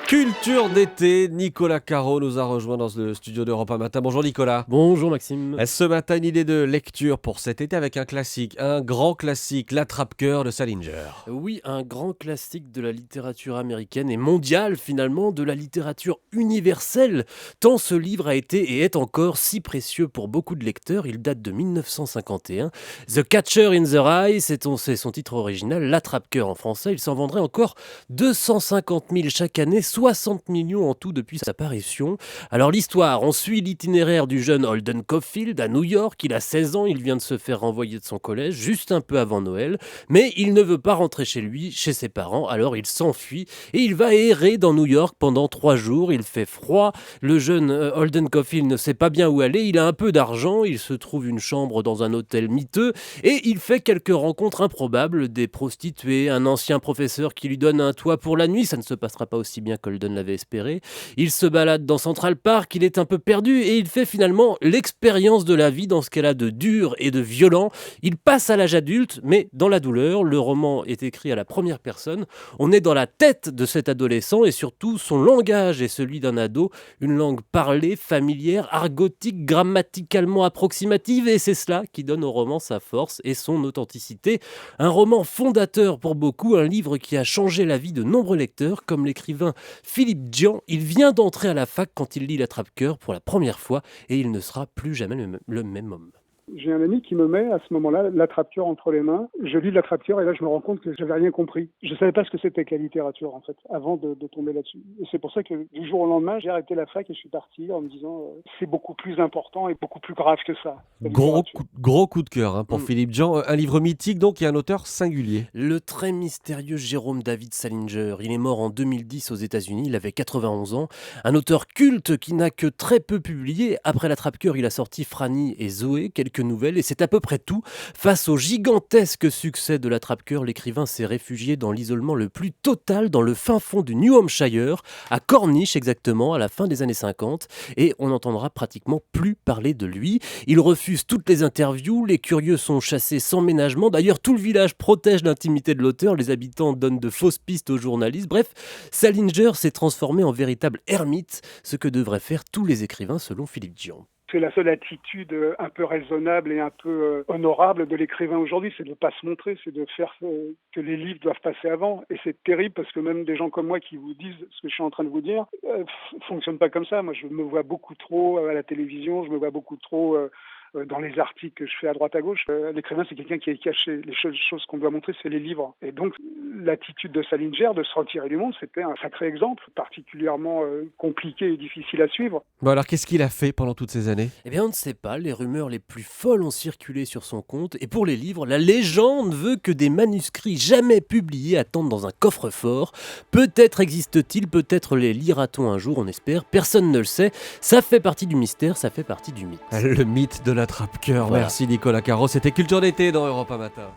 Culture d'été, Nicolas Caro nous a rejoint dans le studio d'Europe 1 Matin. Bonjour Nicolas. Bonjour Maxime. Ce matin, une idée de lecture pour cet été avec un classique, un grand classique, L'Attrape-cœur de Salinger. Oui, un grand classique de la littérature américaine et mondiale finalement, de la littérature universelle, tant ce livre a été et est encore si précieux pour beaucoup de lecteurs. Il date de 1951. The Catcher in the Rye, c'est son titre original, L'Attrape-cœur en français. Il s'en vendrait encore 250 000 chaque année, 60 millions en tout depuis sa parution. Alors l'histoire, on suit l'itinéraire du jeune Holden Caulfield à New York. Il a 16 ans, il vient de se faire renvoyer de son collège juste un peu avant Noël, mais il ne veut pas rentrer chez lui, chez ses parents, alors il s'enfuit et il va errer dans New York pendant 3 jours. Il fait froid, le jeune Holden Caulfield ne sait pas bien où aller, il a un peu d'argent, il se trouve une chambre dans un hôtel miteux et il fait quelques rencontres improbables, des prostituées, un ancien professeur qui lui donne un toit pour la nuit. Ça ne se passera pas aussi bien qu'Holden l'avait espéré. Il se balade dans Central Park, il est un peu perdu et il fait finalement l'expérience de la vie dans ce qu'elle a de dur et de violent. Il passe à l'âge adulte, mais dans la douleur. Le roman est écrit à la première personne. On est dans la tête de cet adolescent et surtout son langage est celui d'un ado, une langue parlée, familière, argotique, grammaticalement approximative, et c'est cela qui donne au roman sa force et son authenticité. Un roman fondateur pour beaucoup, un livre qui a changé la vie de nombreux lecteurs, comme l'écrivain Philippe Dian. Il vient d'entrer à la fac quand il lit L'Attrape-cœur pour la première fois et il ne sera plus jamais le même homme. J'ai un ami qui me met à ce moment-là l'attrape-cœur entre les mains. Je lis l'attrape-cœur et là je me rends compte que j'avais rien compris. Je savais pas ce que c'était que la littérature en fait, avant de tomber là-dessus. Et c'est pour ça que du jour au lendemain, j'ai arrêté la fac et je suis parti en me disant c'est beaucoup plus important et beaucoup plus grave que ça. Gros coup de cœur pour Philippe Dian, un livre mythique donc et un auteur singulier. Le très mystérieux Jérôme David Salinger, il est mort en 2010 aux États-Unis, il avait 91 ans. Un auteur culte qui n'a que très peu publié. Après L'Attrape-cœur, il a sorti Franny et Zoé, quelques nouvelles, et c'est à peu près tout. Face au gigantesque succès de L'Attrape-cœur, l'écrivain s'est réfugié dans l'isolement le plus total dans le fin fond du New Hampshire, à Cornish exactement, à la fin des années 50, et on n'entendra pratiquement plus parler de lui. Il refuse toutes les interviews, les curieux sont chassés sans ménagement. D'ailleurs, tout le village protège l'intimité de l'auteur, les habitants donnent de fausses pistes aux journalistes. Bref, Salinger s'est transformé en véritable ermite, ce que devraient faire tous les écrivains selon Philippe Dian. C'est la seule attitude un peu raisonnable et un peu honorable de l'écrivain aujourd'hui, c'est de ne pas se montrer, c'est de faire que les livres doivent passer avant. Et c'est terrible parce que même des gens comme moi qui vous disent ce que je suis en train de vous dire, fonctionnent pas comme ça. Moi, je me vois beaucoup trop à la télévision, je me vois beaucoup trop dans les articles que je fais à droite à gauche. L'écrivain, c'est quelqu'un qui est caché. Les choses qu'on doit montrer, c'est les livres. Et donc, l'attitude de Salinger de se retirer du monde, c'était un sacré exemple, particulièrement compliqué et difficile à suivre. Bon alors, qu'est-ce qu'il a fait pendant toutes ces années ? Eh bien, on ne sait pas, les rumeurs les plus folles ont circulé sur son compte, et pour les livres, la légende veut que des manuscrits jamais publiés attendent dans un coffre-fort. Peut-être existe-t-il, peut-être les lira-t-on un jour, on espère, personne ne le sait. Ça fait partie du mystère, ça fait partie du mythe. Le mythe de l'attrape-cœur. Voilà. Merci Nicolas Caro, c'était Culture d'été dans Europe 1 Matin.